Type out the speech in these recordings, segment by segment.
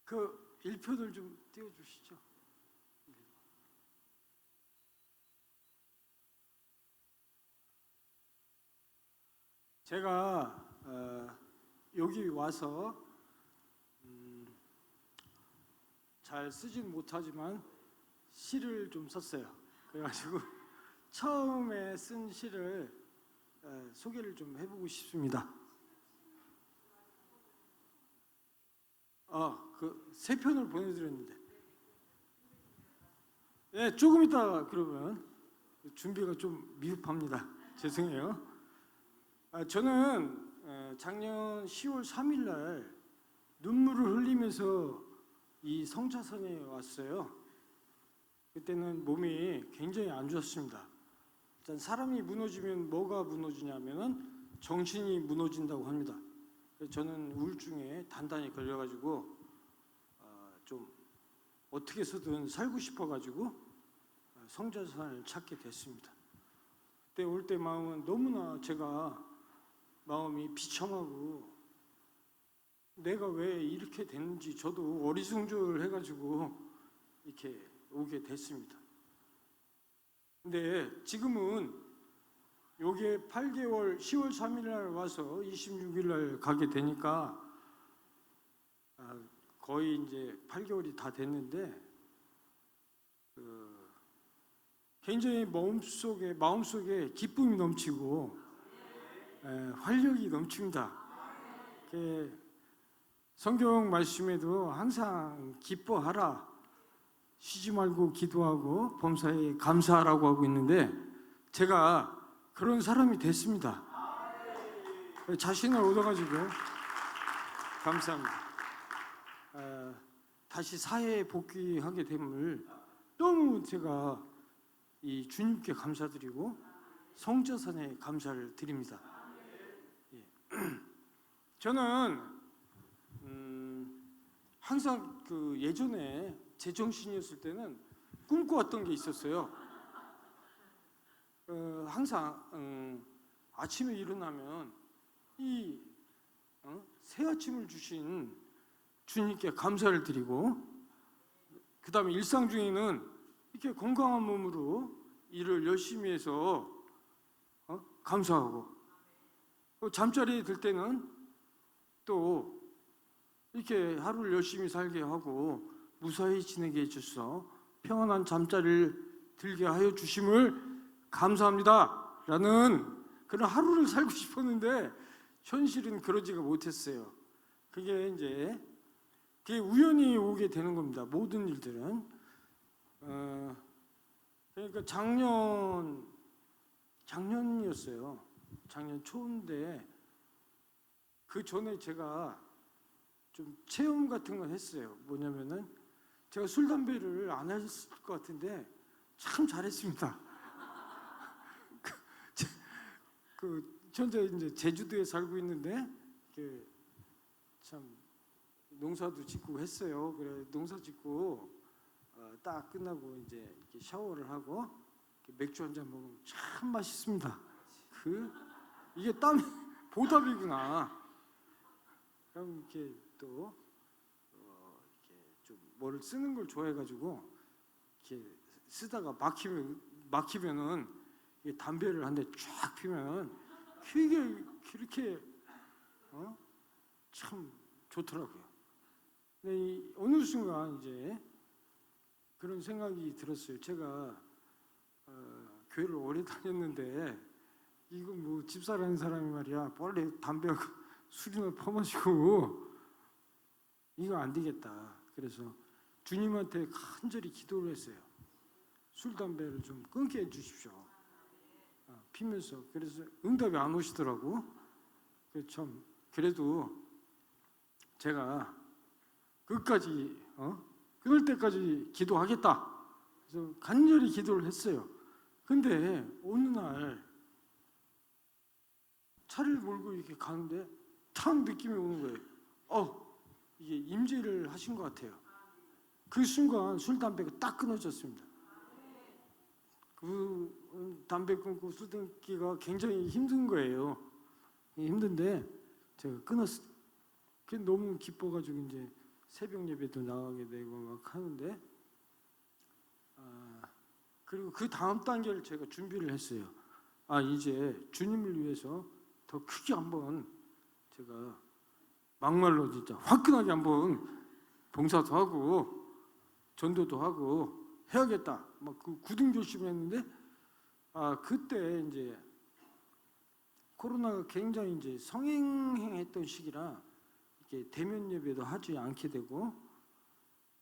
그 1표들 좀 띄워주시죠. 제가 여기 와서 잘 쓰진 못하지만 시를 좀 썼어요. 그래가지고 처음에 쓴 시를 소개를 좀 해보고 싶습니다. 그 세 편을 보내드렸는데, 네, 조금 이따 그러면 준비가 좀 미흡합니다. 죄송해요. 저는 작년 10월 3일 날 눈물을 흘리면서 이 성차선에 왔어요. 그때는 몸이 굉장히 안 좋았습니다. 일단 사람이 무너지면 뭐가 무너지냐면은 정신이 무너진다고 합니다. 저는 우울증에 단단히 걸려가지고 좀 어떻게 해서든 살고 싶어가지고 성자산을 찾게 됐습니다. 그때 올 때 마음은 너무나 제가 마음이 비참하고 내가 왜 이렇게 됐는지 저도 어리둥절해가지고 이렇게 오게 됐습니다. 근데 지금은 요게 8개월 10월 3일 날 와서 26일 날 가게 되니까 거의 이제 8개월이 다 됐는데 굉장히 마음속에 기쁨이 넘치고 활력이 넘칩니다. 성경 말씀에도 항상 기뻐하라, 쉬지 말고 기도하고 범사에 감사하라고 하고 있는데 제가 그런 사람이 됐습니다. 자신을 얻어가지고 감사합니다. 다시 사회에 복귀하게 됨을 너무 제가 이 주님께 감사드리고 성자산에 감사를 드립니다. 저는 항상 그 예전에 제정신이었을 때는 꿈꿔왔던 게 있었어요. 항상 아침에 일어나면 이 새 아침을 주신 주님께 감사를 드리고, 그 다음에 일상 중에는 이렇게 건강한 몸으로 일을 열심히 해서 감사하고, 잠자리에 들 때는 또 이렇게 하루를 열심히 살게 하고 무사히 지내게 해주셔서 평안한 잠자리를 들게 하여 주심을 감사합니다 라는 그런 하루를 살고 싶었는데 현실은 그러지가 못했어요. 그게 우연히 오게 되는 겁니다. 모든 일들은. 그러니까 작년이었어요. 작년 초인데 그 전에 제가 좀 체험 같은 걸 했어요. 뭐냐면은 제가 술 담배를 안 했을 것 같은데 참 잘했습니다. 현재 이제 제주도에 살고 있는데 참 농사도 짓고 했어요. 그래 농사 짓고 딱 끝나고 이제 이렇게 샤워를 하고 맥주 한 잔 먹으면 참 맛있습니다. 이게 땀이 보답이구나. 그럼 이렇게 또 이렇게 좀 뭐를 쓰는 걸 좋아해가지고 이렇게 쓰다가 막히면은 담배를 한 대 쫙 피면 이게 그렇게 참 좋더라고요. 근데 어느 순간 이제 그런 생각이 들었어요. 제가 교회를 오래 다녔는데 이거 뭐 집사라는 사람이 말이야 원래 담배하고 술이나 퍼마시고 이거 안 되겠다. 그래서 주님한테 간절히 기도를 했어요. 술 담배를 좀 끊게 해주십시오. 피면서. 그래서 응답이 안 오시더라고. 참 그래도 제가 끝까지 끊을 때까지 기도하겠다. 그래서 간절히 기도를 했어요. 근데 어느 날 차를 몰고 이렇게 가는데 탁 느낌이 오는 거예요. 이게 임재를 하신 것 같아요. 그 순간 술 담배가 딱 끊어졌습니다. 그 담배 끊고 술 끊기가 굉장히 힘든 거예요. 힘든데 제가 끊었어요. 그게 너무 기뻐가지고 이제 새벽 예배도 나가게 되고 막 하는데, 그리고 그 다음 단계를 제가 준비를 했어요. 이제 주님을 위해서 더 크게 한번 제가 막말로 진짜 화끈하게 한번 봉사도 하고 전도도 하고 해야겠다. 막 그 굳은결심을 했는데, 그때 이제 코로나가 굉장히 이제 성행했던 시기라 이렇게 대면 예배도 하지 않게 되고,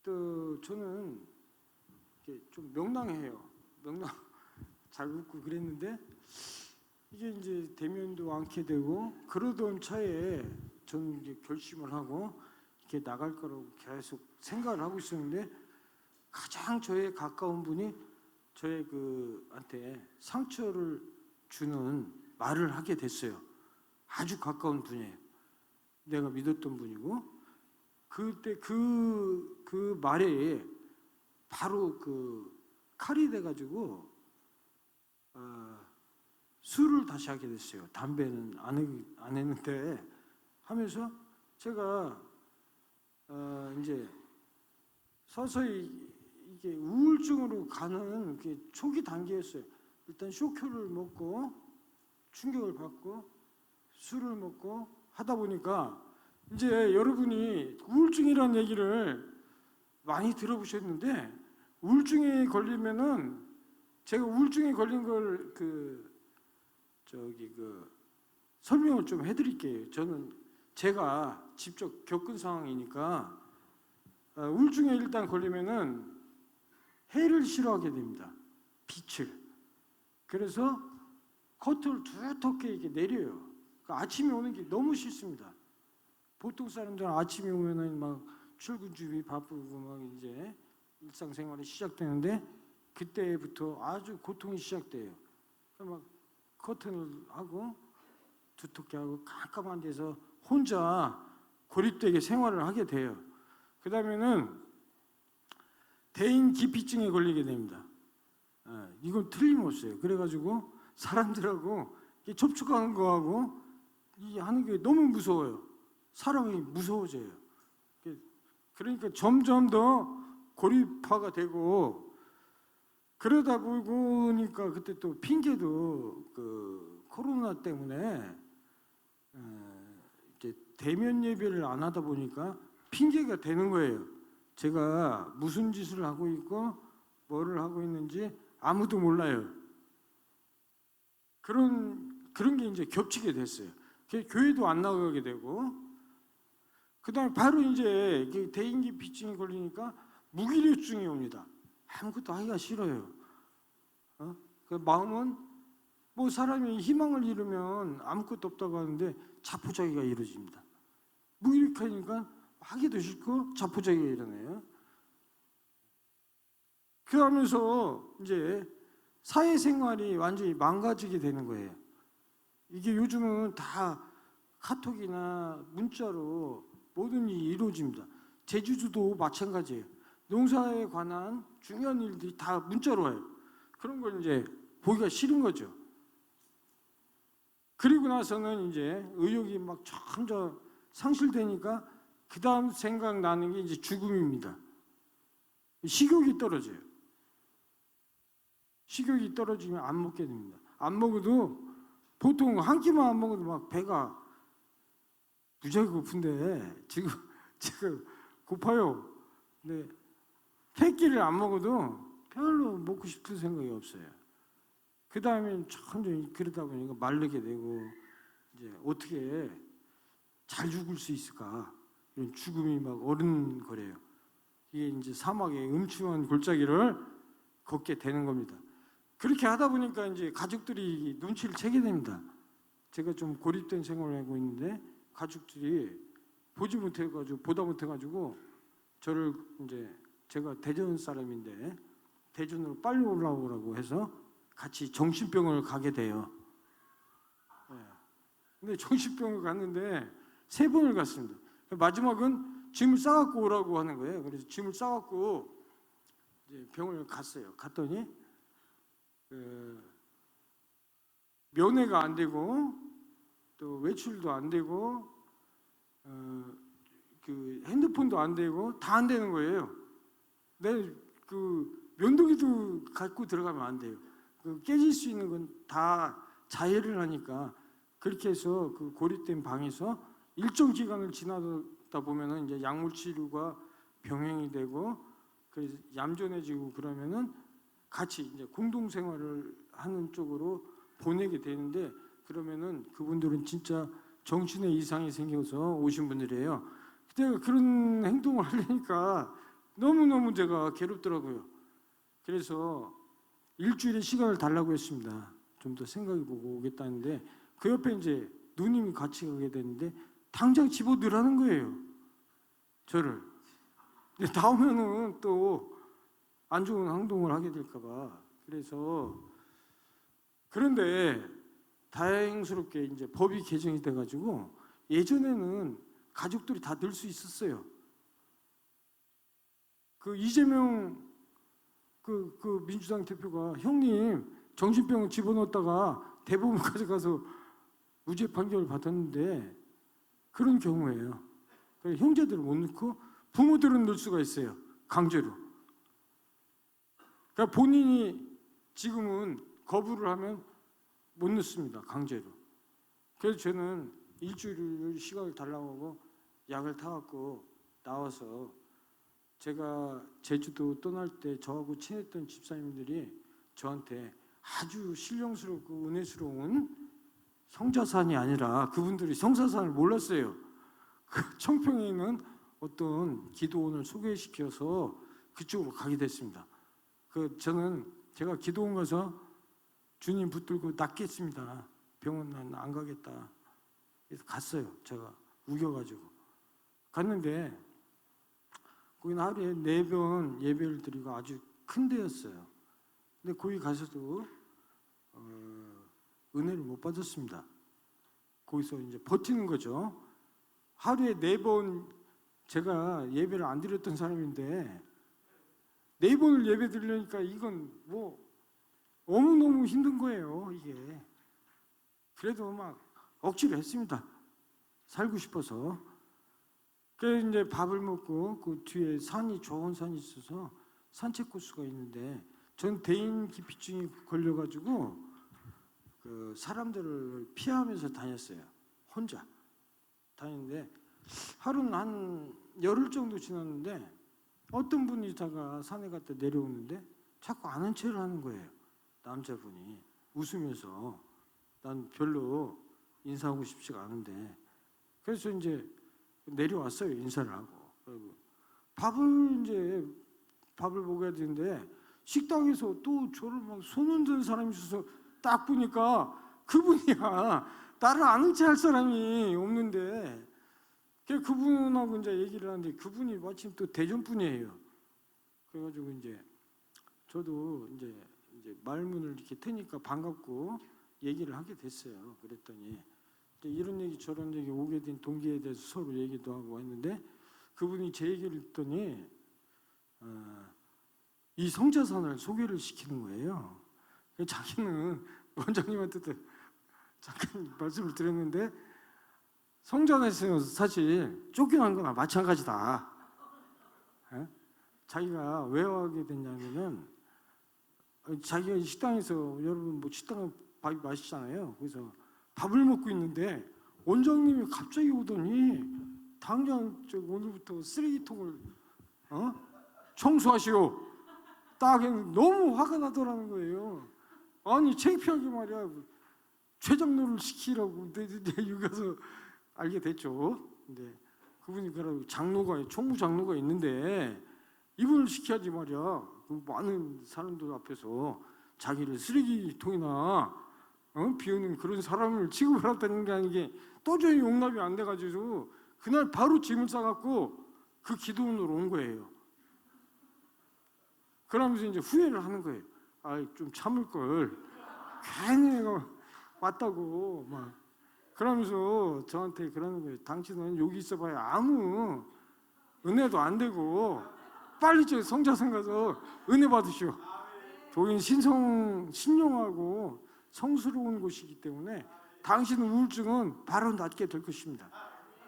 또 저는 이렇게 좀 명랑해요. 잘 웃고 그랬는데, 이게 이제 대면도 않게 되고 그러던 차에 저는 이제 결심을 하고 이렇게 나갈 거라고 계속 생각을 하고 있었는데, 가장 저에 가까운 분이 저의 한테 상처를 주는 말을 하게 됐어요. 아주 가까운 분이에요. 내가 믿었던 분이고, 그때 그 말에 바로 칼이 돼가지고 술을 다시 하게 됐어요. 담배는 안 했는데 하면서 제가 이제 서서히 이게 우울증으로 가는 게 초기 단계였어요. 일단 쇼크를 먹고 충격을 받고 술을 먹고 하다 보니까, 이제 여러분이 우울증이라는 얘기를 많이 들어보셨는데, 우울증에 걸리면은, 제가 우울증에 걸린 걸 설명을 좀 해드릴게요. 저는 제가 직접 겪은 상황이니까. 우울증에 일단 걸리면은 해를 싫어하게 됩니다. 빛을. 그래서 커튼을 두텁게 이렇게 내려요. 아침에 오는 게 너무 싫습니다. 보통 사람들은 아침에 오면은 막 출근 준비 바쁘고 막 이제 일상생활이 시작되는데, 그때부터 아주 고통이 시작돼요. 막 커튼을 하고 두텁게 하고 깜깜한 데서 혼자 고립되게 생활을 하게 돼요. 그 다음에는 대인 기피증에 걸리게 됩니다. 이건 틀림없어요. 그래가지고 사람들하고 접촉하는 거하고 하는 게 너무 무서워요. 사람이 무서워져요. 그러니까 점점 더 고립화가 되고, 그러다 보니까 그때 또 핑계도 코로나 때문에 이제 대면 예배를 안 하다 보니까 핑계가 되는 거예요. 제가 무슨 짓을 하고 있고 뭐를 하고 있는지 아무도 몰라요. 그런 게 이제 겹치게 됐어요. 교회도 안 나가게 되고, 그다음에 바로 이제 대인기피증이 걸리니까 무기력증이 옵니다. 아무것도 하기가 싫어요. 그 마음은 뭐 사람이 희망을 잃으면 아무것도 없다고 하는데 자포자기가 이루어집니다. 무기력하니까 하기도 싫고 자포자기가 일어나요. 그러면서 이제 사회생활이 완전히 망가지게 되는 거예요. 이게 요즘은 다 카톡이나 문자로 모든 일이 이루어집니다. 제주도도 마찬가지예요. 농사에 관한 중요한 일들이 다 문자로 와요. 그런 걸 이제 보기가 싫은 거죠. 그리고 나서는 이제 의욕이 막 점점 상실되니까 그 다음 생각나는 게 이제 죽음입니다. 식욕이 떨어져요. 식욕이 떨어지면 안 먹게 됩니다. 안 먹어도 보통 한 끼만 안 먹어도 막 배가 무지하게 고픈데 지금 고파요. 근데 세 끼를 안 먹어도 별로 먹고 싶은 생각이 없어요. 그 다음에 천천히 그러다 보니까 마르게 되고, 이제 어떻게 잘 죽을 수 있을까? 이런 죽음이 막 어른거려요. 이게 이제 사막의 음침한 골짜기를 걷게 되는 겁니다. 그렇게 하다 보니까 이제 가족들이 눈치를 채게 됩니다. 제가 좀 고립된 생활을 하고 있는데 가족들이 보다 못해가지고 저를 이제, 제가 대전 사람인데 대전으로 빨리 올라오라고 해서 같이 정신병원을 가게 돼요. 근데 정신병원을 갔는데 3번을 갔습니다. 마지막은 짐을 싸갖고 오라고 하는 거예요. 그래서 짐을 싸갖고 이제 병원을 갔어요. 갔더니 면회가 안 되고 또 외출도 안 되고 그 핸드폰도 안 되고 다 안 되는 거예요. 그 면도기도 갖고 들어가면 안 돼요. 그 깨질 수 있는 건 다 자해를 하니까 그렇게 해서 그 고립된 방에서 일정 기간을 지나다 보면은 이제 약물 치료가 병행이 되고 그래서 얌전해지고 그러면은 같이 이제 공동 생활을 하는 쪽으로 보내게 되는데 그러면은 그분들은 진짜 정신에 이상이 생겨서 오신 분들이에요. 그때 그런 행동을 하려니까 너무너무 제가 괴롭더라고요. 그래서 일주일의 시간을 달라고 했습니다. 좀 더 생각해보고 오겠다는데 그 옆에 이제 누님이 같이 가게 됐는데 당장 집어넣으라는 거예요. 저를. 근데 나오면은 또 안 좋은 행동을 하게 될까봐. 그래서 그런데 다행스럽게 이제 법이 개정이 돼가지고 예전에는 가족들이 다 늘 수 있었어요. 그 이재명 그 민주당 대표가 형님 정신병을 집어넣었다가 대법원 가져가서 무죄 판결을 받았는데 그런 경우예요. 형제들을 못 넣고 부모들은 넣을 수가 있어요. 강제로. 그러니까 본인이 지금은 거부를 하면 못 넣습니다. 강제로. 그래서 저는 일주일 시간을 달라고 하고 약을 타갖고 나와서 제가 제주도 떠날 때 저하고 친했던 집사님들이 저한테 아주 신령스럽고 은혜스러운 성자산이 아니라 그분들이 성사산을 몰랐어요. 그 청평에 있는 어떤 기도원을 소개시켜서 그쪽으로 가게 됐습니다. 저는 제가 기도원 가서 주님 붙들고 낫겠습니다. 병원 난 안 가겠다. 그래서 갔어요. 제가 우겨가지고 갔는데 거기는 하루에 4번 예배를 드리고 아주 큰 데였어요. 근데 거기 가서도 은혜를 못 받았습니다. 거기서 이제 버티는 거죠. 하루에 4번 제가 예배를 안 드렸던 사람인데 4번을 예배 드리려니까 이건 뭐 너무너무 힘든 거예요, 이게. 그래도 막 억지로 했습니다. 살고 싶어서. 그래서 이제 밥을 먹고 그 뒤에 좋은 산이 있어서 산책 코스가 있는데 전 대인기피증이 걸려가지고 그 사람들을 피하면서 다녔어요. 혼자 다녔는데 하루는 한 열흘 정도 지났는데 어떤 분이다가 산에 갔다 내려오는데 자꾸 아는 체를 하는 거예요. 남자분이 웃으면서 난 별로 인사하고 싶지가 않은데 그래서 이제 내려왔어요. 인사를 하고 밥을 먹어야 되는데 식당에서 또 저를 막 손 흔드는 사람이 있어서 딱 보니까 그분이야. 나를 아는 체 할 사람이 없는데 그분하고 이제 얘기를 하는데 그분이 마침 또 대전 분이에요. 그래가지고 이제 저도 이제 말문을 이렇게 트니까 반갑고 얘기를 하게 됐어요. 그랬더니 이런 얘기 저런 얘기 오게 된 동기에 대해서 서로 얘기도 하고 했는데 그분이 제 얘기를 듣더니 이 성자산을 소개를 시키는 거예요. 자기는 원장님한테도 잠깐 말씀을 드렸는데 성자산에서 사실 쫓겨난 거나 마찬가지다. 자기가 왜 하게 됐냐면은 자기가 식당에서 여러분 뭐 식당은 밥이 맛있잖아요. 그래서 밥을 먹고 있는데 원장님이 갑자기 오더니 당장 오늘부터 쓰레기통을 청소하시오. 딱 너무 화가 나더라는 거예요. 아니 창피하게 말이야. 최장로를 시키라고 내 여기 가서 알게 됐죠. 근데 그분이 그러고 총무 장로가 있는데 이분을 시켜야지 말이야. 많은 사람들 앞에서 자기를 쓰레기통이나 비우는 그런 사람을 취급을 한다는 게 아니게 도저히 용납이 안 돼가지고 그날 바로 짐을 싸갖고 그 기도원으로 온 거예요. 그러면서 이제 후회를 하는 거예요. 좀 참을 걸. 괜히 내가 왔다고 막 그러면서 저한테 그러는 거예요. 당신은 여기 있어봐야 아무 은혜도 안 되고 빨리 저 성자산 가서 은혜 받으시오. 거긴 신령하고 성스러운 곳이기 때문에 당신 우울증은 바로 낫게 될 것입니다.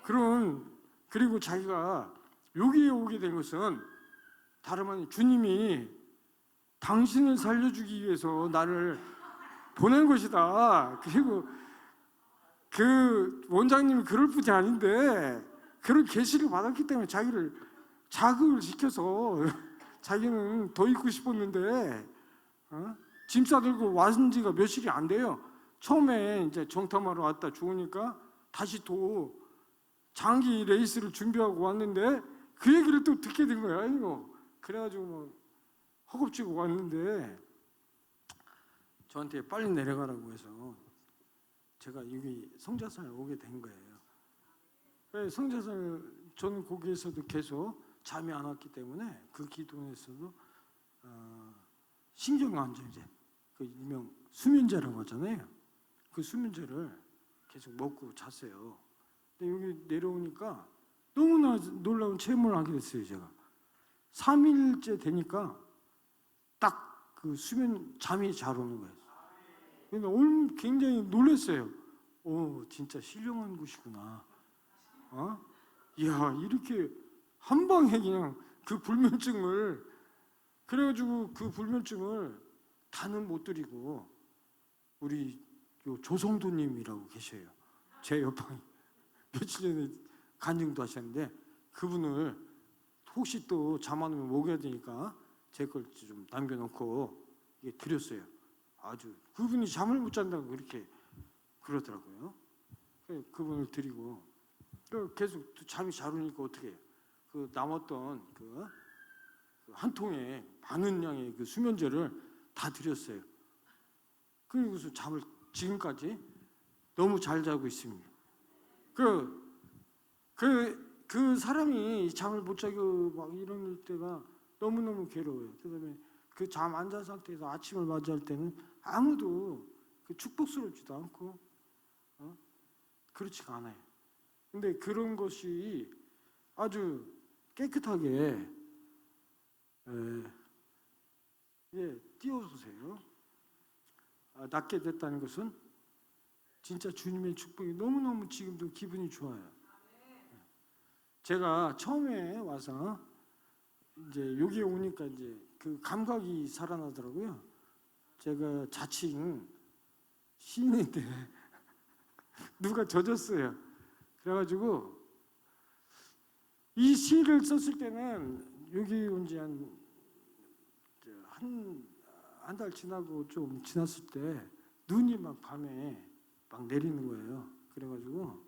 그리고 자기가 여기에 오게 된 것은 다름 아닌 주님이 당신을 살려주기 위해서 나를 보낸 것이다. 그리고 그 원장님이 그럴 뿐이 아닌데 그런 계시를 받았기 때문에 자기를 자극을 시켜서 자기는 더 있고 싶었는데 짐 싸들고 왔은 지가 며칠이 안 돼요. 처음에 이제 정탐하러 왔다 죽으니까 다시 또 장기 레이스를 준비하고 왔는데 그 얘기를 또 듣게 된 거야. 이거 그래가지고 뭐 허겁지겁 왔는데 저한테 빨리 내려가라고 해서 제가 여기 성자산에 오게 된 거예요. 성자산을 저는 거기에서도 계속 잠이 안 왔기 때문에 그 기도에서도 신경안정제, 그 일명 수면제라고 하잖아요. 그 수면제를 계속 먹고 잤어요. 근데 여기 내려오니까 너무나 놀라운 체험을 하게 됐어요. 제가 3일째 되니까 딱 그 수면 잠이 잘 오는 거예요. 근데 오늘 굉장히 놀랐어요. 진짜 신령한 곳이구나. 이야, 이렇게 한 방에 그냥 그 불면증을, 그래가지고 그 불면증을 다는 못 드리고 우리 요 조성도님이라고 계셔요. 제 옆방에 며칠 전에 간증도 하셨는데 그분을 혹시 또 잠 안 오면 먹여야 되니까 제 걸 좀 남겨놓고 이게 드렸어요. 아주 그분이 잠을 못 잔다고 그렇게 그러더라고요. 그분을 드리고 계속 잠이 잘 오니까 어떻게 해요? 그 남았던 그 한 통에 많은 양의 그 수면제를 다 드렸어요. 그리고서 잠을 지금까지 너무 잘 자고 있습니다. 그 사람이 잠을 못 자고 막 이럴 때가 너무너무 괴로워요. 그다음에 그 잠 안 잔 상태에서 아침을 맞이할 때는 아무도 그 축복스럽지도 않고 그렇지가 않아요. 근데 그런 것이 아주 깨끗하게 띄워주세요. 낫게 됐다는 것은 진짜 주님의 축복이 너무너무 지금도 기분이 좋아요. 제가 처음에 와서 이제 여기에 오니까 이제 그 감각이 살아나더라고요. 제가 자칭 시인인데 누가 져줬어요. 그래가지고 이 시를 썼을 때는 여기 온 지 한 달 지나고 좀 지났을 때 눈이 막 밤에 막 내리는 거예요. 그래가지고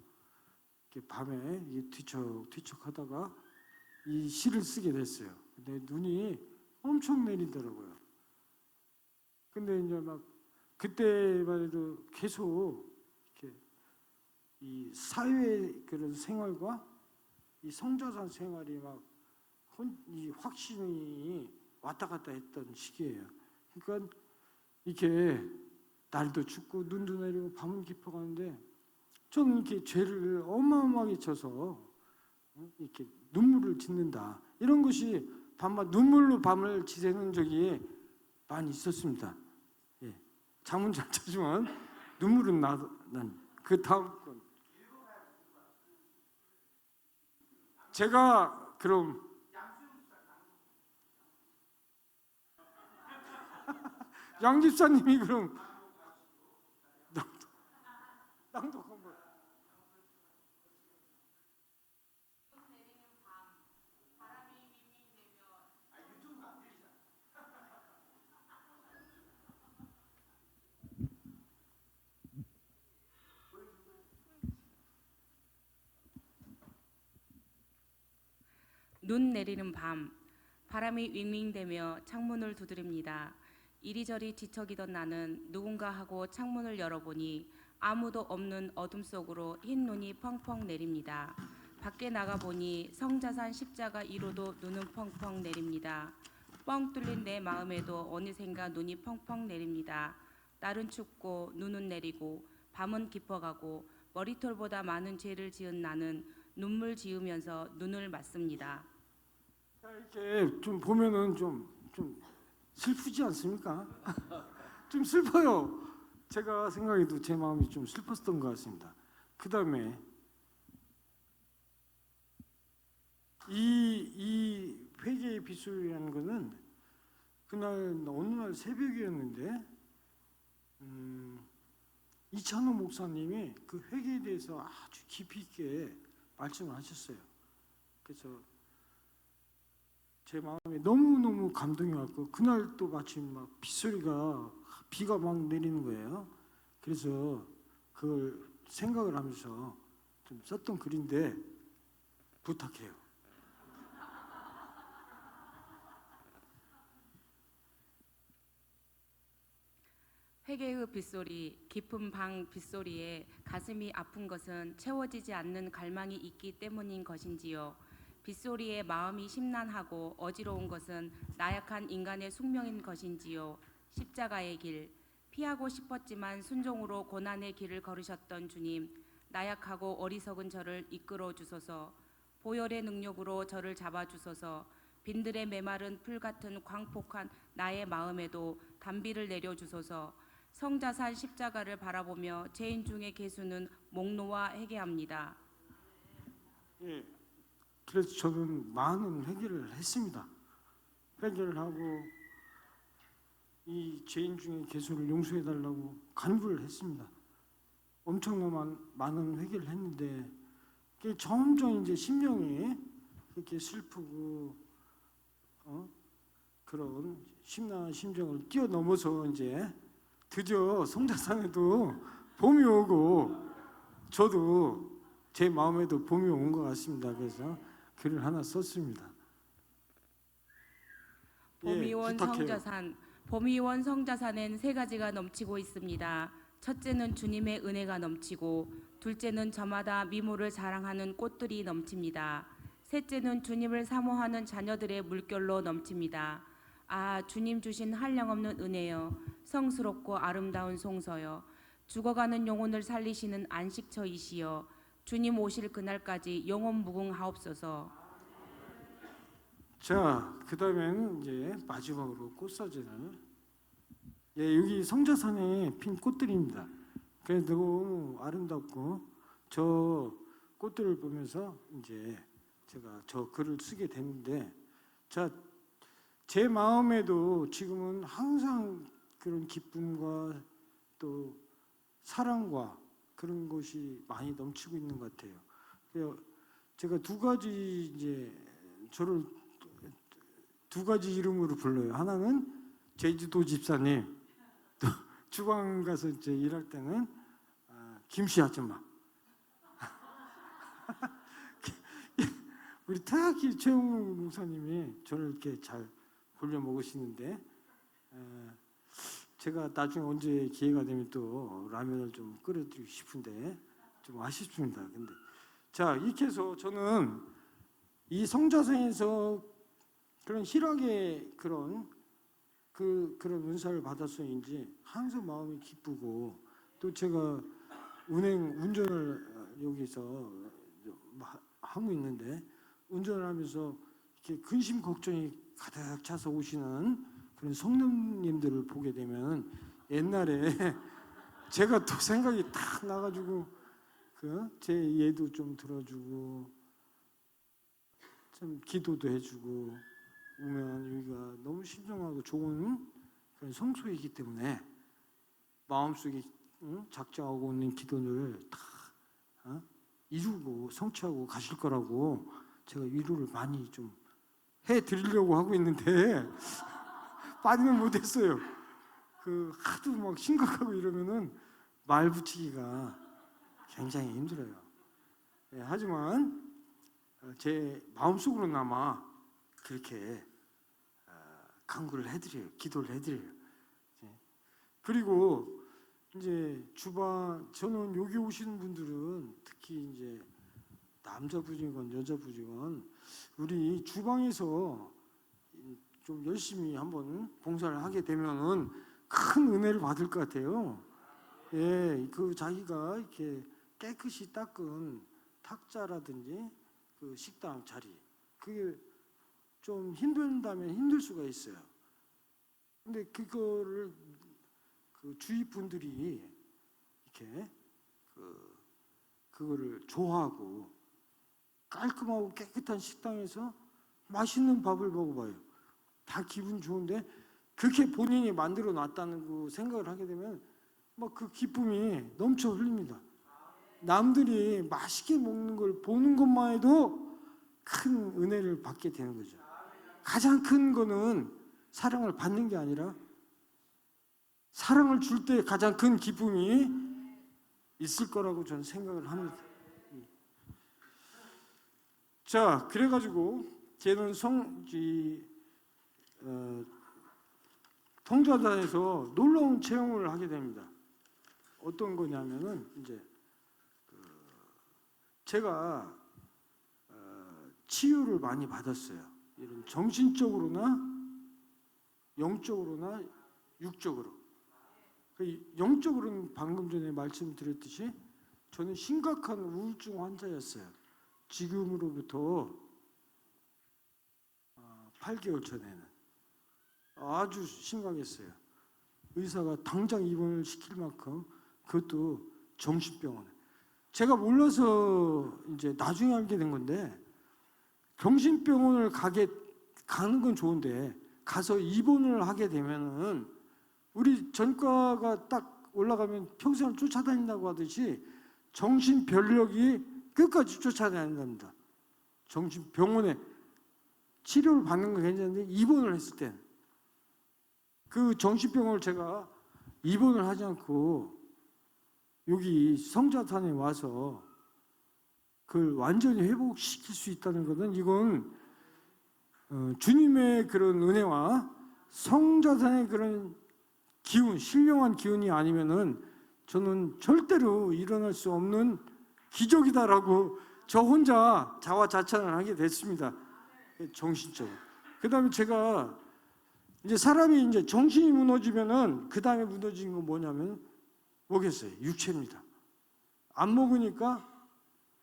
이렇게 밤에 뒤척뒤척 하다가 이 시를 쓰게 됐어요. 근데 눈이 엄청 내리더라고요. 근데 이제 막 그때만 해도 계속 이렇게 이 사회 그런 생활과 이 성자산 생활이 막 이 확신이 왔다 갔다 했던 시기예요. 그러니까 이렇게 날도 춥고 눈도 내리고 밤은 깊어가는데 저는 이렇게 죄를 어마어마하게 져서 이렇게 눈물을 짓는다. 이런 것이 밤마다 눈물로 밤을 지새는 적이 많이 있었습니다. 잠은 잘 자지만 눈물은 난 그 다음 건 제가 그럼 양 집사님이 그럼 낭독한 거. 눈 내리는 밤, 바람이 윙윙대며 창문을 두드립니다. 이리저리 뒤척이던 나는 누군가 하고 창문을 열어보니 아무도 없는 어둠 속으로 흰 눈이 펑펑 내립니다. 밖에 나가보니 성자산 십자가 위로도 눈은 펑펑 내립니다. 뻥 뚫린 내 마음에도 어느샌가 눈이 펑펑 내립니다. 날은 춥고 눈은 내리고 밤은 깊어가고 머리털보다 많은 죄를 지은 나는 눈물 지으면서 눈을 맞습니다. 이렇게 좀 보면은 좀 슬프지 않습니까? 좀 슬퍼요. 제가 생각해도 제 마음이 좀 슬펐던 것 같습니다. 그 다음에 이 회개의 빗소리라는 거는 그날 어느 날 새벽이었는데 이찬호 목사님이 그 회개에 대해서 아주 깊이 있게 말씀을 하셨어요. 그래서 제 마음이 너무너무 감동이 왔고 그날 또 마침 막 빗소리가 비가 막 내리는 거예요. 그래서 그걸 생각을 하면서 좀 썼던 글인데 부탁해요. 회개의 빗소리, 깊은 방 빗소리에 가슴이 아픈 것은 채워지지 않는 갈망이 있기 때문인 것인지요. 빗소리에 마음이 심란하고 어지러운 것은 나약한 인간의 숙명인 것인지요. 십자가의 길, 피하고 싶었지만 순종으로 고난의 길을 걸으셨던 주님, 나약하고 어리석은 저를 이끌어 주소서. 보혈의 능력으로 저를 잡아 주소서. 빈들의 메마른 풀 같은 광폭한 나의 마음에도 단비를 내려 주소서. 성자산 십자가를 바라보며 죄인 중의 개수는 목놓아 회개합니다. 예, 그래서 저는 많은 회개를 했습니다. 회개를 하고 이 죄인 중에 개수를 용서해 달라고 간구를 했습니다. 엄청나게 많은 회개를 했는데 점점 이제 심령이 이렇게 슬프고 그런 심란한 심정을 뛰어넘어서 이제 드디어 성자산에도 봄이 오고 저도 제 마음에도 봄이 온 것 같습니다. 그래서 글을 하나 썼습니다. 봄이 온 부탁해요. 성자산, 봄이 온 성자산엔 세 가지가 넘치고 있습니다. 첫째는 주님의 은혜가 넘치고, 둘째는 저마다 미모를 자랑하는 꽃들이 넘칩니다. 셋째는 주님을 사모하는 자녀들의 물결로 넘칩니다. 아, 주님 주신 한량없는 은혜여, 성스럽고 아름다운 송서여, 죽어가는 영혼을 살리시는 안식처이시여, 주님 오실 그날까지 영원 무궁하옵소서. 자, 그 다음에는 이제 마지막으로 꽃사진을 여기 성자산에 핀 꽃들입니다. 그래서 너무 아름답고 저 꽃들을 보면서 이제 제가 저 글을 쓰게 됐는데 자, 제 마음에도 지금은 항상 그런 기쁨과 또 사랑과 그런 것이 많이 넘치고 있는 것 같아요. 그래서 제가 두 가지 이제 저를 두 가지 이름으로 불러요. 하나는 제주도 집사님, 또 주방 가서 이제 일할 때는 김씨 아줌마. 우리 태학기 최영무 목사님이 저를 이렇게 잘 돌려 먹으시는데 제가 나중에 언제 기회가 되면 또 라면을 좀 끓여드리고 싶은데 좀 아쉽습니다. 근데 자 이렇게 해서 저는 이 성자상에서 그런 희락의 그런 은사를 받아서인지 항상 마음이 기쁘고 또 제가 운전을 여기서 하고 있는데 운전을 하면서 이렇게 근심 걱정이 가득 차서 오시는 그런 성령님들을 보게 되면 옛날에 제가 또 생각이 탁 나가지고 제 예도 좀 들어주고 좀 기도도 해주고 오면 여기가 너무 신중하고 좋은 그런 성소이기 때문에 마음속에 작정하고 있는 기도를 다 이루고 성취하고 가실 거라고 제가 위로를 많이 좀 해드리려고 하고 있는데 빠지는 못했어요. 하도 막 심각하고 이러면은 말 붙이기가 굉장히 힘들어요. 하지만 제 마음속으로나마 그렇게 간구를 해드려요. 기도를 해드려요. 그리고 이제 저는 여기 오시는 분들은 특히 이제 남자분이건 여자분이건 우리 주방에서 좀 열심히 한번 봉사를 하게 되면은 큰 은혜를 받을 것 같아요. 자기가 이렇게 깨끗이 닦은 탁자라든지 그 식당 자리 그게 좀 힘든다면 힘들 수가 있어요. 근데 그거를 그 주위 분들이 이렇게 그거를 좋아하고 깔끔하고 깨끗한 식당에서 맛있는 밥을 먹어봐요. 다 기분 좋은데 그렇게 본인이 만들어 놨다는 그 생각을 하게 되면 막 그 기쁨이 넘쳐 흘립니다. 남들이 맛있게 먹는 걸 보는 것만 해도 큰 은혜를 받게 되는 거죠. 가장 큰 거는 사랑을 받는 게 아니라 사랑을 줄 때 가장 큰 기쁨이 있을 거라고 저는 생각을 합니다. 자, 그래가지고 저는 성자단에서 놀라운 체험을 하게 됩니다. 어떤 거냐면은 이제 제가 치유를 많이 받았어요. 이런 정신적으로나 영적으로나 육적으로. 영적으로는 방금 전에 말씀드렸듯이 저는 심각한 우울증 환자였어요. 지금으로부터 8개월 전에는 아주 심각했어요. 의사가 당장 입원을 시킬 만큼, 그것도 정신병원에. 제가 몰라서 이제 나중에 알게 된 건데, 정신병원을 가는 건 좋은데 가서 입원을 하게 되면은 우리 전과가 딱 올라가면 평생을 쫓아다닌다고 하듯이 정신변력이 끝까지 쫓아다닌답니다. 정신병원에 치료를 받는 건 괜찮은데 입원을 했을 때 그 정신병원을 제가 입원을 하지 않고 여기 성자탄에 와서 그걸 완전히 회복시킬 수 있다는 것은 이건 주님의 그런 은혜와 성자탄의 그런 기운, 신령한 기운이 아니면은 저는 절대로 일어날 수 없는 기적이다라고 저 혼자 자화자찬을 하게 됐습니다. 정신적으로. 그 다음에 제가 이제 사람이 이제 정신이 무너지면은 그 다음에 무너지는 건 뭐겠어요? 육체입니다. 안 먹으니까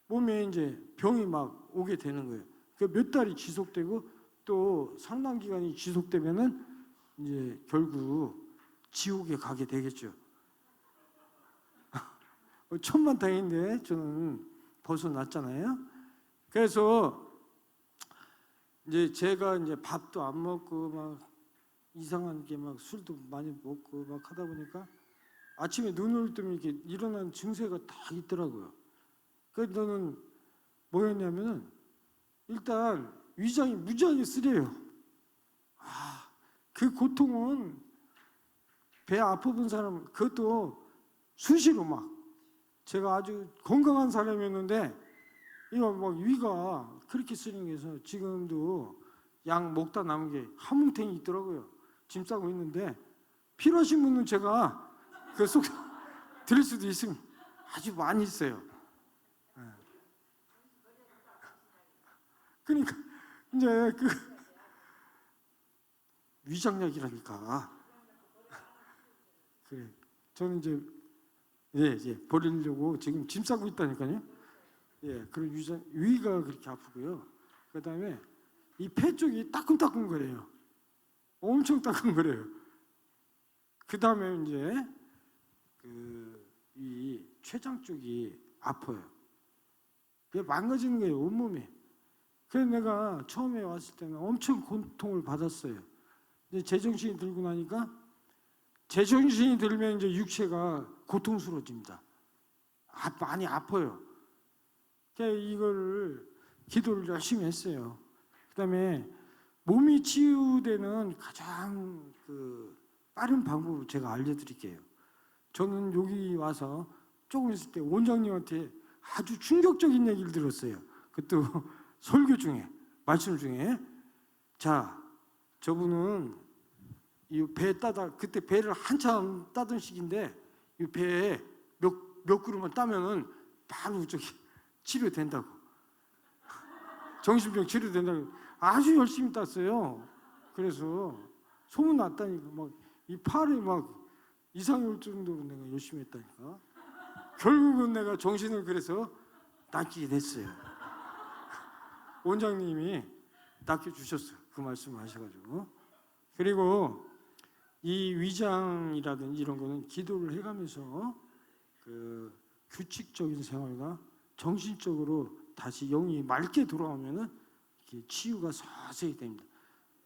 몸에 이제 병이 막 오게 되는 거예요. 그 몇 달이 지속되고 또 상당 기간이 지속되면은 이제 결국 지옥에 가게 되겠죠. 천만다행인데 저는 벗어났잖아요. 그래서 이제 제가 이제 밥도 안 먹고 막 이상한 게 막 술도 많이 먹고 막 하다 보니까 아침에 눈을 뜨면 이렇게 일어나는 증세가 다 있더라고요. 그래서 저는 뭐였냐면은 일단 위장이 무지하게 쓰려요. 그 고통은 배 아파본 사람, 그것도 수시로 막 제가 아주 건강한 사람이었는데 이거 막 위가 그렇게 쓰는 게 있어서 지금도 약 먹다 남은 게 한 뭉탱이 있더라고요. 짐 싸고 있는데 필요하신 분은 제가 그 속 드릴 수도 있으면 아주 많이 있어요. 그러니까 이제 그 위장약이라니까. 그래. 저는 이제 버리려고 지금 짐 싸고 있다니까요. 예, 그런 위가 그렇게 아프고요. 그 다음에 이 폐 쪽이 따끔따끔거려요. 엄청 따끔거려요. 그 다음에 이제 이 췌장 쪽이 아파요. 그게 망가지는 거예요, 온몸이. 그래서 내가 처음에 왔을 때는 엄청 고통을 받았어요. 이제 제정신이 들고 나니까 제정신이 들면 이제 육체가 고통스러워집니다. 많이 아파요. 그러니까 이걸 기도를 열심히 했어요. 그다음에 몸이 치유되는 가장 빠른 방법을 제가 알려드릴게요. 저는 여기 와서 조금 있을 때 원장님한테 아주 충격적인 얘기를 들었어요. 그것도 설교 중에, 말씀 중에. 자, 저분은 이 배 따다, 그때 배를 한참 따던 시기인데 이 배에 몇 그루만 따면은 바로 저기 치료된다고. 정신병 치료된다고. 아주 열심히 땄어요. 그래서 소문 났다니까. 막 이 팔이 막 이상이 올 정도로 내가 열심히 했다니까. 결국은 내가 정신을 그래서 낚이게 됐어요. 원장님이 낚여주셨어요. 그 말씀을 하셔가지고. 그리고 이 위장이라든지 이런 거는 기도를 해가면서 그 규칙적인 생활과 정신적으로 다시 영이 맑게 돌아오면은 이렇게 치유가 서서히 됩니다.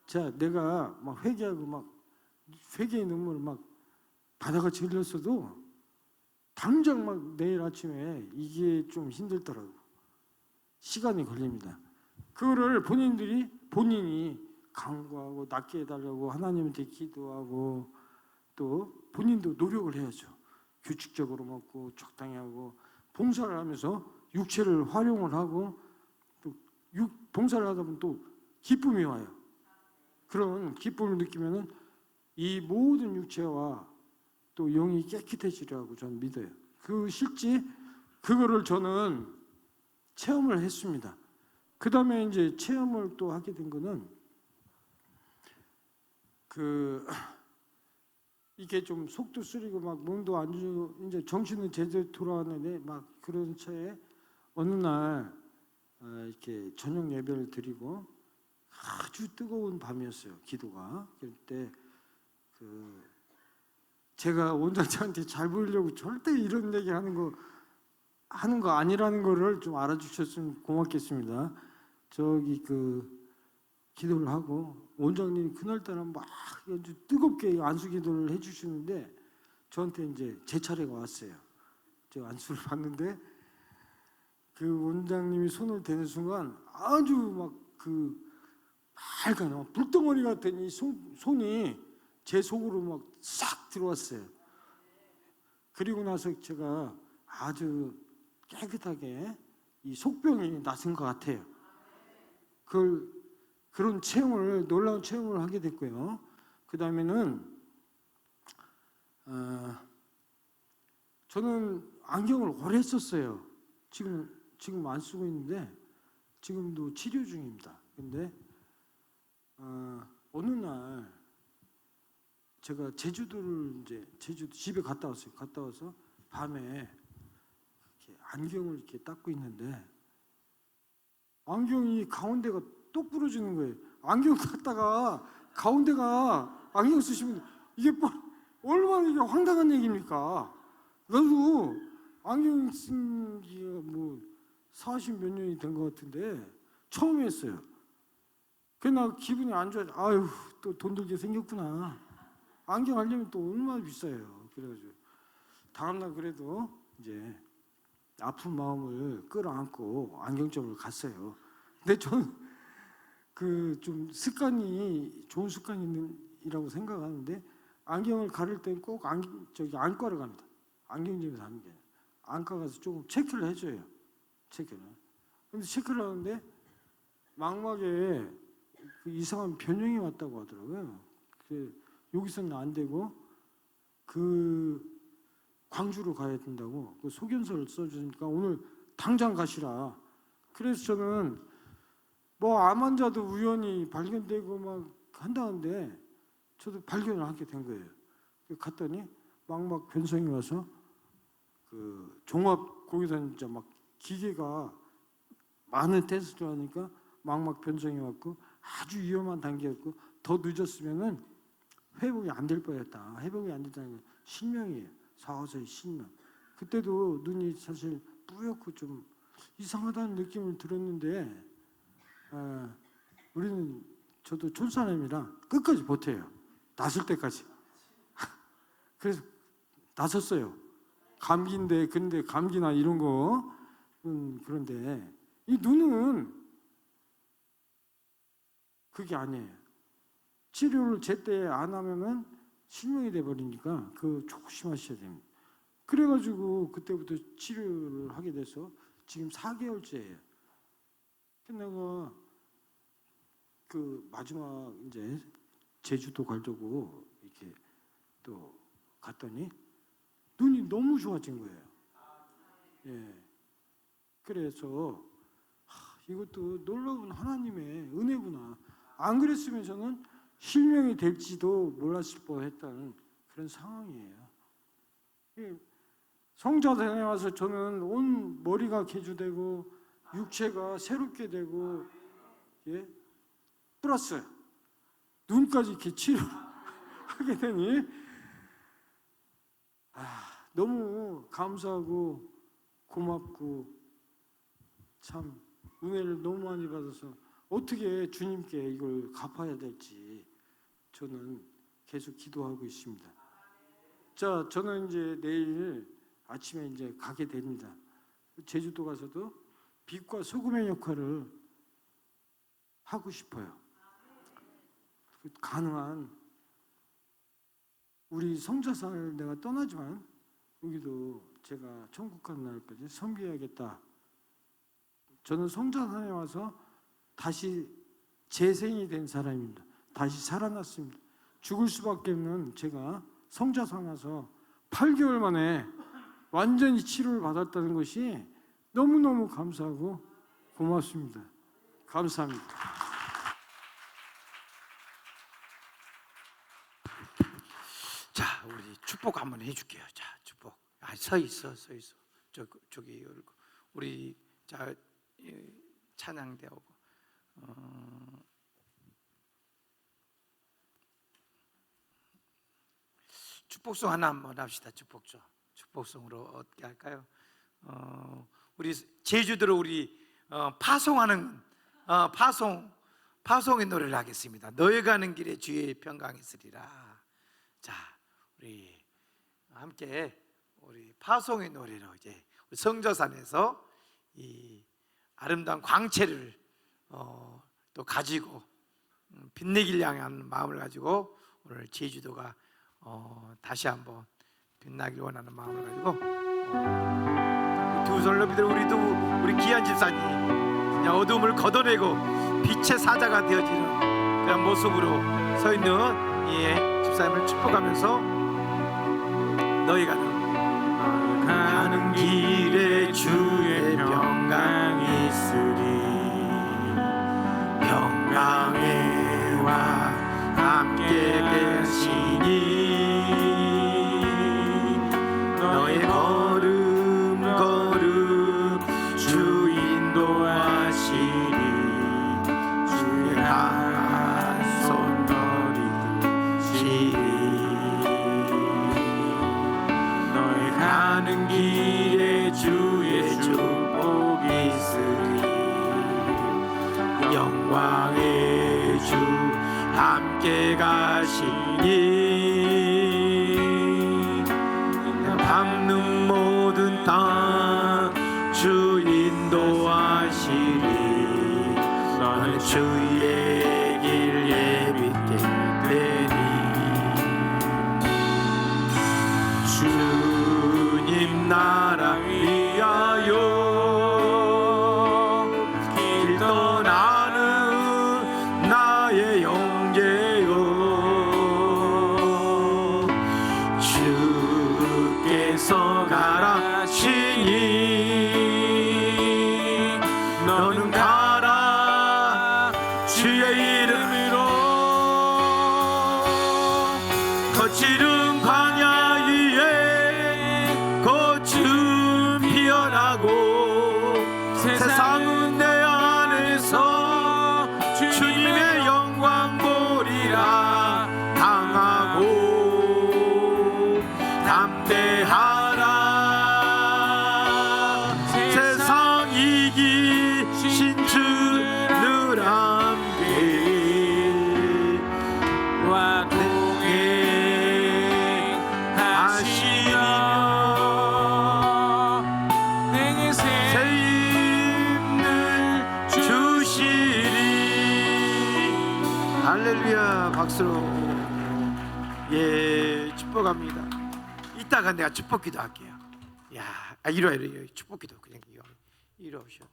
자, 내가 막 회개하고 막 회개의 눈물을 막 바다같이 흘렸어도 당장 막 내일 아침에 이게 좀 힘들더라고. 시간이 걸립니다. 그거를 본인이 간구하고 낫게 해달라고 하나님한테 기도하고 또 본인도 노력을 해야죠. 규칙적으로 먹고 적당히 하고 봉사를 하면서 육체를 활용을 하고 또 봉사를 하다 보면 또 기쁨이 와요. 그런 기쁨을 느끼면은 이 모든 육체와 또 영이 깨끗해지리라고 저는 믿어요. 그 실제 그거를 저는 체험을 했습니다. 그 다음에 이제 체험을 또 하게 된 거는 이게 좀 속도 쓰리고 막 몸도 안 좋고 이제 정신은 제대로 돌아왔는데 막 그런 차에 어느 날 이렇게 저녁 예배를 드리고 아주 뜨거운 밤이었어요. 기도가. 그럴 때 제가 원장님한테 잘 보이려고 절대 이런 얘기 하는 거 아니라는 거를 좀 알아주셨으면 고맙겠습니다. 저기 기도를 하고 원장님이 그날따라 막 아주 뜨겁게 안수 기도를 해주시는데 저한테 이제 제 차례가 왔어요. 제가 안수를 받는데 그 원장님이 손을 대는 순간 아주 막 빨간 불덩어리 같은 이 손이 제 속으로 막 싹 들어왔어요. 그리고 나서 제가 아주 깨끗하게 이 속병이 나선 것 같아요. 그런 놀라운 체험을 하게 됐고요. 그 다음에는 저는 안경을 오래 썼어요. 지금 안 쓰고 있는데 지금도 치료 중입니다. 근데 어느 날 제가 제주도 집에 갔다 왔어요. 갔다 와서 밤에 이렇게 안경을 이렇게 닦고 있는데 안경이 가운데가 똑 부러지는 거예요. 안경 닦다가 가운데가 안경 쓰시면 이게 얼마나 이게 황당한 얘기입니까? 나도 안경 쓴 지가 뭐 40 몇 년이 된 것 같은데 처음 했어요. 그래서 나 기분이 안 좋아져. 아유, 또 돈 들게 생겼구나. 안경 하려면 또 얼마나 비싸요. 그래가지고 다음날 그래도 이제 아픈 마음을 끌어안고 안경점을 갔어요. 근데 저는 좀 좋은 습관이라고 생각하는데 안경을 가릴 땐 꼭 안과를 갑니다. 안경점에서 하는 게 안과 가서 조금 체크를 해줘요. 근데 체크를 하는데 망막에 이상한 변형이 왔다고 하더라고요. 여기서는 안 되고 광주로 가야 된다고 소견서를 써주니까 오늘 당장 가시라. 그래서 저는 뭐 암 환자도 우연히 발견되고 막 한다는데 저도 발견을 하게 된 거예요. 갔더니 망막 변성이 와서 종합 거기다 이제 막 기계가 많은 테스트를 하니까 망막 변성이 왔고 아주 위험한 단계였고 더 늦었으면은 회복이 안 될 뻔했다. 회복이 안 됐다는 건 실명이에요. 서서히 실명. 그때도 눈이 사실 뿌옇고 좀 이상하다는 느낌을 들었는데 저도 촌사람이라 끝까지 버텨요. 나설 때까지. 그래서 나섰어요. 감기인데 근데 감기나 이런 거 그런데 이 눈은 그게 아니에요. 치료를 제때 안 하면은 실명이 돼 버리니까 조심하셔야 됩니다. 그래가지고 그때부터 치료를 하게 돼서 지금 4개월째예요. 내가 마지막 이제 제주도 가려고 이렇게 또 갔더니 눈이 너무 좋아진 거예요. 예. 그래서 이것도 놀라운 하나님의 은혜구나. 안 그랬으면 저는 실명이 될지도 몰랐을 뻔했다는 그런 상황이에요. 성자단에 와서 저는 온 머리가 개조되고 육체가 새롭게 되고 플러스 눈까지 이렇게 치료하게 되니 너무 감사하고 고맙고 참 은혜를 너무 많이 받아서 어떻게 주님께 이걸 갚아야 될지 저는 계속 기도하고 있습니다. 자, 저는 이제 내일 아침에 이제 가게 됩니다. 제주도 가서도 빛과 소금의 역할을 하고 싶어요. 가능한 우리 성자산을 내가 떠나지만 여기도 제가 천국 가는 날까지 섬겨야겠다. 저는 성자산에 와서 다시 재생이 된 사람입니다. 다시 살아났습니다. 죽을 수밖에 없는 제가 성자산 와서 8개월 만에 완전히 치료를 받았다는 것이 너무너무 감사하고 고맙습니다. 감사합니다. 자, 우리 축복 한번 해줄게요. 자, 축복. 서 있어. 저기 우리 자 찬양대 오고. 축복송 하나 한번 합시다. 축복송으로 어떻게 할까요? 우리 제주도로 우리 파송하는 파송의 노래를 하겠습니다. 너희 가는 길에 주의 평강이 있으리라. 자, 우리 함께 우리 파송의 노래로 이제 성저산에서 이 아름다운 광채를 또 가지고 빛내길 향한 마음을 가지고 오늘 제주도가 다시 한번 빛나길 원하는 마음을 가지고 두 손을 높이 들어 우리 귀한 집사님 그냥 어둠을 걷어내고 빛의 사자가 되어지는 그런 모습으로 서 있는 이 집사님을 축복하면서 너희 가는 길에 주의 평강이 있으리 평강의와 함께 계시니 너의 걸음 주 인도하시리 주의 강한 손 너리시리 너의 가는 길에 주의 축복이 있으리 영광의 주 함께 가시니 밟는 모든 땅 주 인도하시리 너는 주의 길 예비게 되니 주님 나라 위하여 길 떠나는 나의 형제여 주께서 가라시니 너는 가라 주의 이름으로 거칠은 광야 위에 꽃은 피어나고 세상은 내 안에서 주님의 영광 보리라 강하고 담대하라 세상 이기신 주를 함께 와 동행하시며 내게 새 힘을 주시리 할렐루야 박수로 예 축복합니다. 이따가 내가 축복 기도할게요. 야, 이리 축복 기도 그냥 이리 오셔.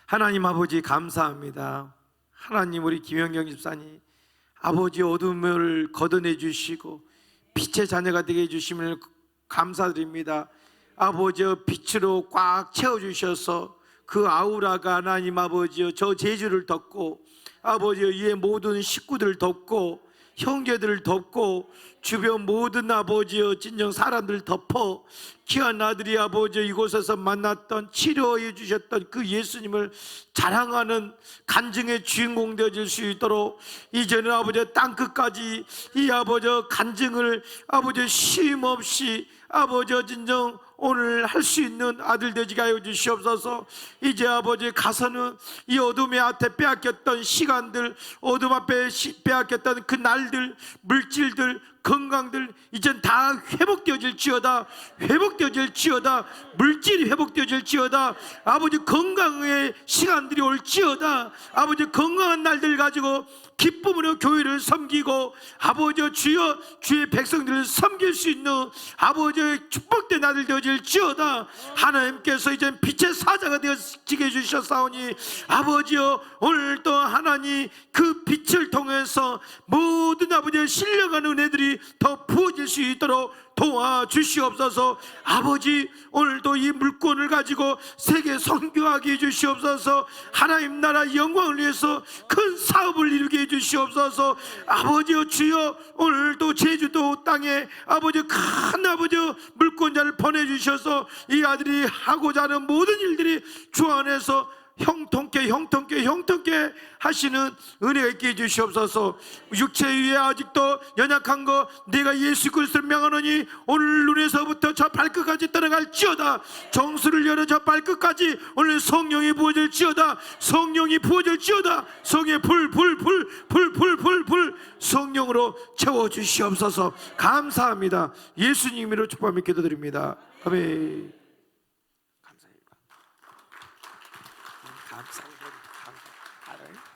하나님 아버지 감사합니다. 하나님 우리 김영경 집사님 아버지 어둠을 걷어내 주시고 빛의 자녀가 되게 해주심을 감사드립니다. 아버지 빛으로 꽉 채워주셔서 그 아우라가 하나님 아버지 저 제주를 덮고 아버지 이의 모든 식구들을 덮고 형제들을 돕고 주변 모든 아버지여 진정 사람들 덮어 귀한 아들이 아버지 이곳에서 만났던 치료해 주셨던 그 예수님을 자랑하는 간증의 주인공 되어질 수 있도록 이제는 아버지 땅끝까지 이 아버지 간증을 아버지 쉼 없이 아버지 진정 오늘 할 수 있는 아들 되지게 하여 주시옵소서. 이제 아버지 가서는 이 어둠의 앞에 빼앗겼던 시간들, 어둠 앞에 빼앗겼던 그 날들, 물질들, 건강들 이젠 다 회복되어질지어다. 회복되어질지어다. 물질이 회복되어질지어다. 아버지 건강의 시간들이 올지어다. 아버지 건강한 날들 가지고 기쁨으로 교회를 섬기고 아버지 주여 주의 백성들을 섬길 수 있는 아버지의 축복된 아들 되어질지어다. 하나님께서 이제 빛의 사자가 되어지게 해주셨사오니 아버지여 오늘도 하나님 그 빛을 통해서 모든 아버지의 신령한 은혜들이 더 부어질 수 있도록 도와주시옵소서. 아버지 오늘도 이 물권을 가지고 세계 선교하게 해주시옵소서. 하나님 나라 영광을 위해서 큰 사업을 이루게 해주시옵소서. 아버지여 주여 오늘도 제주도 땅에 아버지 큰 아버지 물권자를 보내주셔서 이 아들이 하고자 하는 모든 일들이 주 안에서 형통케 하시는 은혜가 있게 해주시옵소서. 육체 위에 아직도 연약한 거 내가 예수 그리스도를 명하노니 오늘 눈에서부터 저 발끝까지 떠나갈지어다. 정수를 열어 저 발끝까지 오늘 성령이 부어질지어다. 성령이 부어질지어다. 성의 불 성령으로 채워주시옵소서. 감사합니다. 예수님 이름으로 축복하며 기도드립니다. 아멘.